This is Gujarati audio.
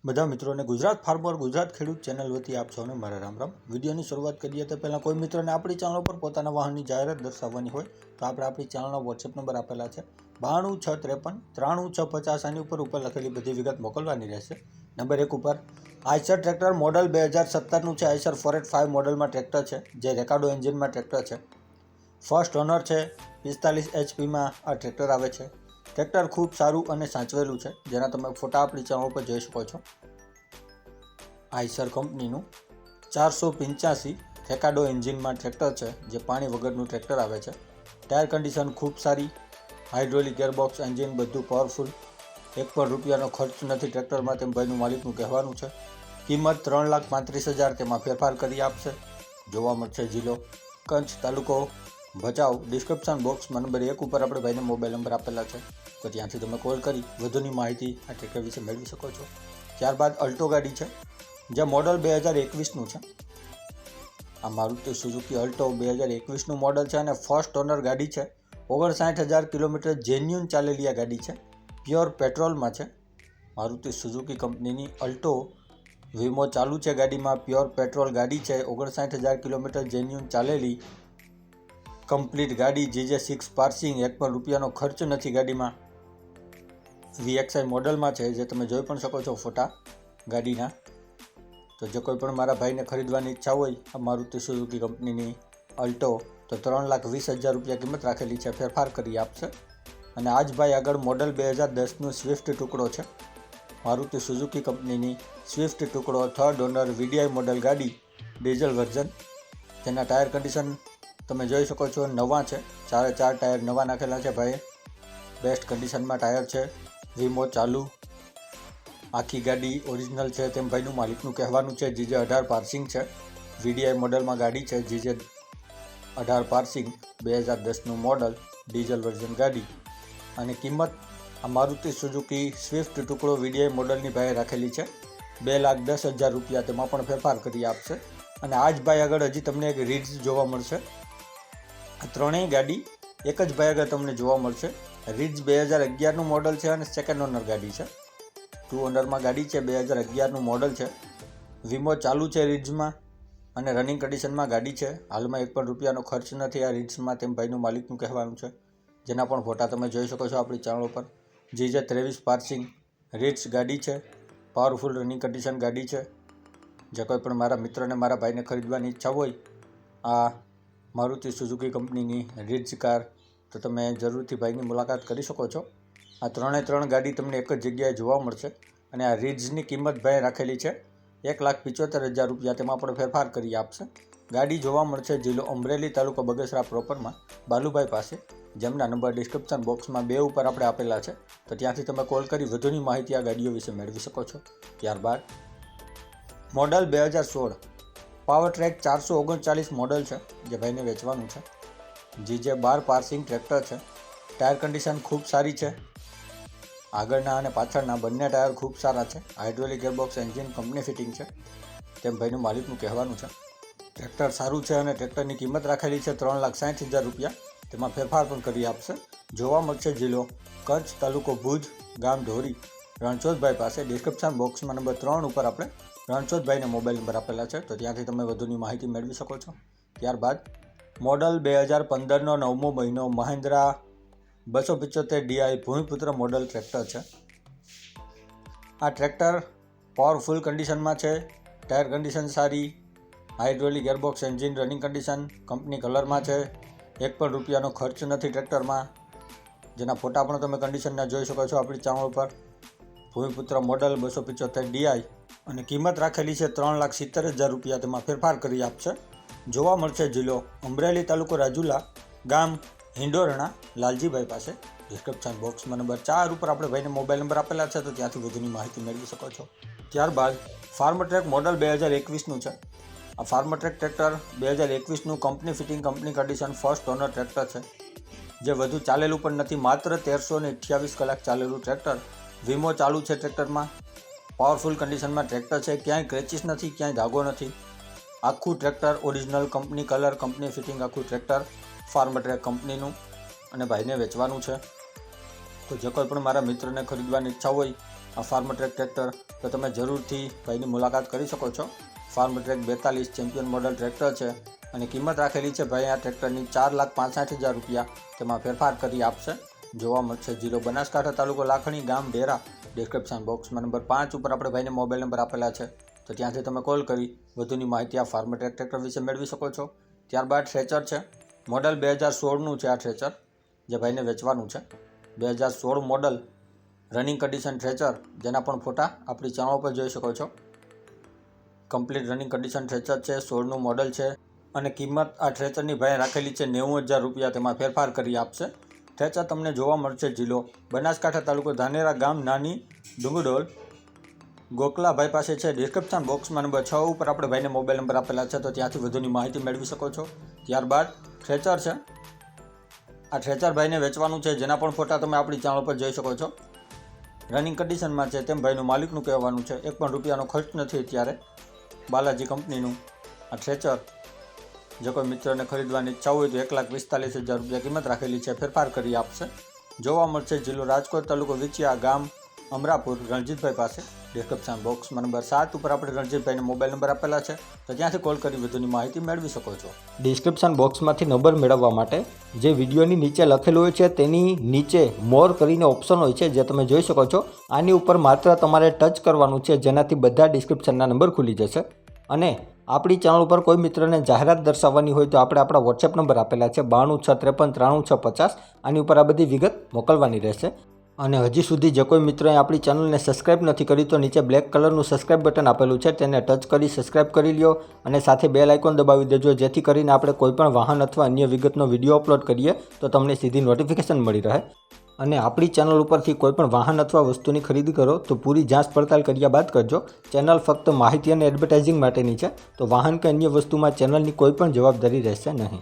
બધા મિત્રોને ગુજરાત ફાર્મર ગુજરાત ખેડૂત ચેનલ વતી આપ સૌને મારા રામ રામ। વિડીયોની શરૂઆત કરીએ તે પહેલાં કોઈ મિત્રોને આપણી ચેનલ પર પોતાના વાહનની જાહેરાત દર્શાવવાની હોય તો આપણે આપણી ચેનલના વોટ્સએપ નંબર આપેલા છે 9263539650 આની ઉપર લખેલી બધી વિગત મોકલવાની રહેશે। નંબર 1 ઉપર આઈસર ટ્રેક્ટર મોડલ 2017નું છે। આઈસર 485 મોડલમાં ટ્રેક્ટર છે જે રેકાર્ડો એન્જિનમાં ટ્રેક્ટર છે। ફર્સ્ટ ઓનર છે। 45 એચપીમાં આ ટ્રેક્ટર આવે છે। ટ્રેક્ટર ખૂબ સારું અને સાચવેલું છે જેના તમે ફોટા આપણી ચેનલ પર જોઈ શકો છો। આઈસર કંપનીનું 485 રેકાર્ડો એન્જિનમાં ટ્રેક્ટર છે જે પાણી વગરનું ટ્રેક્ટર આવે છે। ટાયર કન્ડિશન ખૂબ સારી, હાઇડ્રોલિક ગિયરબોક્સ એન્જિન બધું પાવરફુલ, ₹1 ખર્ચ નથી ટ્રેક્ટરમાં તેમ ભાઈનું માલિકનું કહેવાનું છે। કિંમત 3,35,000 તેમાં ફેરફાર કરી આપશે। જોવા મળશે જિલ્લો કચ્છ, તાલુકો ભચાઉ। ડિસ્ક્રિપ્શન બોક્સમાં નંબર 1 ઉપર આપણે ભાઈને મોબાઈલ નંબર આપેલા છે તો ત્યાંથી તમે કોલ કરી વધુની માહિતી આ ટ્રેક્ટર વિશે મેળવી શકો છો। ત્યારબાદ અલ્ટો ગાડી છે જે મોડલ 2021નું છે। આ મારુતિ સુઝુકી અલ્ટો 2021નું મોડલ છે અને ફર્સ્ટ ઓનર ગાડી છે। 59,000 કિલોમીટર જેન્યુન ચાલેલી આ ગાડી છે। પ્યોર પેટ્રોલમાં છે। મારુતિ સુઝુકી કંપનીની અલ્ટો વીમો ચાલુ છે ગાડીમાં। પ્યોર પેટ્રોલ ગાડી છે। 59,000 કિલોમીટર જેન્યુન ચાલેલી કમ્પ્લીટ ગાડી। GJ6 પાર્સિંગ, ₹1 ખર્ચ નથી ગાડીમાં। VXI મોડલમાં છે જે તમે જોઈ પણ શકો છો ફોટા ગાડીના। તો જો કોઈ પણ મારા ભાઈને ખરીદવાની ઈચ્છા હોય આ મારુતિ સુઝુકી કંપનીની અલ્ટો તો ₹3,20,000 કિંમત રાખેલી છે, ફેરફાર કરી આપશે। અને આ જ ભાઈ આગળ મોડલ 2010નું સ્વિફ્ટ ટુકડો છે। મારુતિ સુઝુકી કંપનીની સ્વિફ્ટ ટુકડો થર્ડ ઓનર VDI મોડલ ગાડી, ડીઝલ વર્ઝન। તેના ટાયર કન્ડિશન તમે જોઈ શકો છો નવા છે। 4 ટાયર નવા નાખેલા છે ભાઈએ, બેસ્ટ કન્ડિશનમાં ટાયર છે। વીમો ચાલુ, આખી ગાડી ઓરિજિનલ છે તેમ ભાઈનું માલિકનું કહેવાનું છે। GJ18 પાર્સિંગ છે, VDI મોડલમાં ગાડી છે। GJ18 પાર્સિંગ 2010નું મોડલ, ડીઝલ વર્ઝન ગાડી। અને કિંમત આ મારુતિ સુઝુકી સ્વિફ્ટ ટુકડો VDI મોડલની ભાઈએ રાખેલી છે ₹2,10,000, તેમાં પણ ફેરફાર કરી આપશે। અને આ જ ભાઈ આગળ હજી તમને એક રીડ્સ જોવા મળશે। આ ત્રણેય ગાડી એક જ ભાઈ આગળ તમને જોવા મળશે। રીડ્સ 2011નું મોડલ છે અને સેકન્ડ ઓનર ગાડી છે। 2 ઓનરમાં ગાડી છે, 2011નું મોડલ છે। વીમો ચાલુ છે રીડ્સમાં અને રનિંગ કન્ડિશનમાં ગાડી છે। હાલમાં ₹1 ખર્ચ નથી આ રીડ્સમાં તેમ ભાઈનું માલિકનું કહેવાનું છે, જેના પણ ફોટા તમે જોઈ શકો છો આપણી ચેનલ પર। GJ23 પાર્સિંગ રીડ્સ ગાડી છે, પાવરફુલ રનિંગ કન્ડિશન ગાડી છે। જે કોઈ પણ મારા મિત્રને મારા ભાઈને ખરીદવાની ઈચ્છા હોય આ મારુતિ સુઝુકી કંપનીની રીડ્સ કાર તો તમે જરૂરથી ભાઈની મુલાકાત કરી શકો છો। આ ત્રણ ગાડી તમને એક જ જગ્યાએ જોવા મળશે અને આ રીડ્સની કિંમત ભાઈ રાખેલી છે ₹1,75,000, તેમાં પણ ફેરફાર કરી આપશે। ગાડી જોવા મળશે જિલ્લો અમરેલી, તાલુકો બગસરા પ્રોપરમાં બાલુભાઈ પાસે, જેમના નંબર ડિસ્ક્રિપ્શન બોક્સમાં 2 ઉપર આપણે આપેલા છે તો ત્યાંથી તમે કોલ કરી વધુની માહિતી આ ગાડીઓ વિશે મેળવી શકો છો। ત્યારબાદ મોડલ 2016 પાવર ટ્રેક 439 મોડલ છે જે ભાઈને વેચવાનું છે। GJ12 પાર્સિંગ ટ્રેક્ટર છે। ટાયર કન્ડિશન ખૂબ સારી છે, આગળના અને પાછળના બંને ટાયર ખૂબ સારા છે। Hydraulic gearbox engine company fitting છે તેમ ભાઈનું માલિકનું કહેવાનું છે। ટ્રેક્ટર સારું છે અને ટ્રેક્ટરની કિંમત રાખેલી છે ₹3,60,000, તેમાં ફેરફાર પણ કરી આપશે। જોવા મળશે જિલ્લો કચ્છ, તાલુકો ભુજ, ગામ ઢોરી, રણછોડભાઈ પાસે। ડિસ્ક્રિપ્શન બોક્સમાં નંબર 3 ઉપર આપણે રણછોડભાઈને મોબાઈલ નંબર આપેલા છે તો ત્યાંથી તમે વધુની માહિતી મેળવી શકો છો। ત્યારબાદ મોડલ 2015નો 9મો મહિનો Mahindra 275 DI Bhumiputra model tractor છે। આ ટ્રેક્ટર પાવરફુલ કન્ડિશનમાં છે, ટાયર કન્ડિશન સારી, hydraulic gearbox engine running condition company કલરમાં છે। ₹1 ખર્ચ નથી ટ્રેક્ટરમાં, જેના ફોટા પણ તમે કન્ડિશનના જોઈ શકો છો આપણી ચેનલ ઉપર। ભૂમિપુત્ર મોડલ 275 DI અને કિંમત રાખેલી છે ₹3,70,000, તેમાં ફેરફાર કરી આપશે। જોવા મળશે જિલ્લો અમરેલી, તાલુકો રાજુલા, ગામ હિંડોરણા, લાલજીભાઈ પાસે। ડિસ્ક્રિપ્શન બોક્સમાં નંબર 4 ઉપર આપણે ભાઈને મોબાઈલ નંબર આપેલા છે તો ત્યાંથી વધુની માહિતી મેળવી શકો છો। ત્યારબાદ ફાર્મ ટ્રેક મોડલ 2021નું છે। આ ફાર્મ ટ્રેક ટ્રેક્ટર 2021નું company fitting, company condition, first owner tractor છે જે વધુ ચાલેલું પણ નથી, માત્ર 1328 કલાક ચાલેલું ટ્રેક્ટર। વીમો ચાલુ છે ટ્રેક્ટરમાં, પાવરફુલ કન્ડિશનમાં ટ્રેક્ટર છે, ક્યાંય ક્રેચિસ નથી, ક્યાંય ધાગો નથી। આખું tractor original company colour, company fitting આખું ટ્રેક્ટર ફાર્મ ટ્રેક કંપનીનું અને ભાઈને વેચવાનું છે। તો જે કોઈ પણ મારા મિત્રને ખરીદવાની ઈચ્છા હોય આ ફાર્મટ્રેક ટ્રેક્ટર, તો તમે જરૂરથી ભાઈની મુલાકાત કરી શકો છો. ફાર્મટ્રેક 42 ચેમ્પિયન મોડલ ટ્રેક્ટર છે અને કિંમત રાખેલી છે ભાઈ આ ટ્રેક્ટરની 4,65,000 રૂપિયા. તેમાં ફેરફાર કરી આપશે. જોવા મળશે જિલ્લો બનાસકાંઠા, તાલુકો લાખણી, ગામ ડેરા. ડિસ્ક્રિપ્શન બોક્સમાં નંબર 5 ઉપર આપણે ભાઈને મોબાઈલ નંબર આપેલા છે, તો ત્યાંથી તમે કોલ કરી વધુની માહિતી આ ફાર્મટ્રેક ટ્રેક્ટર વિશે મેળવી શકો છો. ત્યારબાદ થ્રેચર છે, મોડલ 2016નું છે આ થ્રેચર, જે ભાઈને વેચવાનું છે. 2016 મોડલ રનિંગ કન્ડિશન થ્રેચર, જેના પણ ફોટા આપણી ચેનલ પર જોઈ શકો છો. કમ્પ્લીટ રનિંગ કન્ડિશન થ્રેચર છે, 16નું મોડલ છે અને કિંમત આ થ્રેચરની ભાઈ રાખેલી છે 90,000 રૂપિયા. તેમાં ફેરફાર કરી આપશે. થ્રેચર તમને જોવા મળશે જિલ્લો બનાસકાંઠા, તાલુકો ધાનેરા, ગામ નાની ડુંગડોલ. ગોકલાભાઈ પાસે છે. ડિસ્ક્રિપ્શન બોક્સમાં નંબર 6 ઉપર આપણે ભાઈને મોબાઈલ નંબર આપેલા છે, તો ત્યાંથી વધુની માહિતી મેળવી શકો છો. ત્યારબાદ થ્રેચર છે, આ થ્રેચર ભાઈને વેચવાનું છે, જેના પણ ફોટા તમે આપણી ચેનલ પર જોઈ શકો છો. રનિંગ કન્ડિશનમાં છે તેમ ભાઈનું માલિકનું કહેવાનું છે. 1 પણ રૂપિયાનો ખર્ચ નથી અત્યારે. બાલાજી કંપનીનું આ થ્રેચર, જો કોઈ મિત્રને ખરીદવાની ઈચ્છા હોય તો 1,45,000 રૂપિયા કિંમત રાખેલી છે. ફેરફાર કરી આપશે. જોવા મળશે જિલ્લો રાજકોટ, તાલુકો વિછિયા, ગામ અમરાપુર, રણજીતભાઈ પાસે. ડિસ્ક્રિપ્શન બોક્સમાં નંબર 7 ઉપર આપણે રણજીતભાઈને મોબાઈલ નંબર આપેલા છે, તો ત્યાંથી કોલ કરી વધુની માહિતી મેળવી શકો છો. ડિસ્ક્રિપ્શન બોક્સમાંથી નંબર મેળવવા માટે જે વિડીયોની નીચે લખેલું હોય છે તેની નીચે મોર કરીને ઓપ્શન હોય છે, જે તમે જોઈ શકો છો. આની ઉપર માત્ર તમારે ટચ કરવાનું છે, જેનાથી બધા ડિસ્ક્રિપ્શનના નંબર ખુલી જશે. અને આપણી ચેનલ ઉપર કોઈ મિત્રને જાહેરાત દર્શાવવાની હોય તો આપણે આપણા વોટ્સએપ નંબર આપેલા છે 9263539650. આની ઉપર આ બધી વિગત મોકલવાની રહેશે. અને હજી સુધી જે કોઈ મિત્રોએ આપણી ચેનલને સબસ્ક્રાઇબ નથી કરી તો નીચે બ્લેક કલરનું સબસ્ક્રાઇબ બટન આપેલું છે, તેને ટચ કરી સબસ્ક્રાઇબ કરી લ્યો અને સાથે બેલ આઇકોન દબાવી દેજો, જેથી કરીને આપણે કોઈપણ વાહન અથવા અન્ય વિગતનો વિડીયો અપલોડ કરીએ તો તમને સીધી નોટિફિકેશન મળી રહે. અને આપણી ચેનલ ઉપરથી કોઈપણ વાહન અથવા વસ્તુની ખરીદી કરો તો પૂરી જાંચ પડતાલ કર્યા બાદ કરજો. ચેનલ ફક્ત માહિતી અને એડવર્ટાઇઝિંગ માટેની છે, તો વાહન કે અન્ય વસ્તુમાં ચેનલની કોઈ પણ જવાબદારી રહેશે નહીં.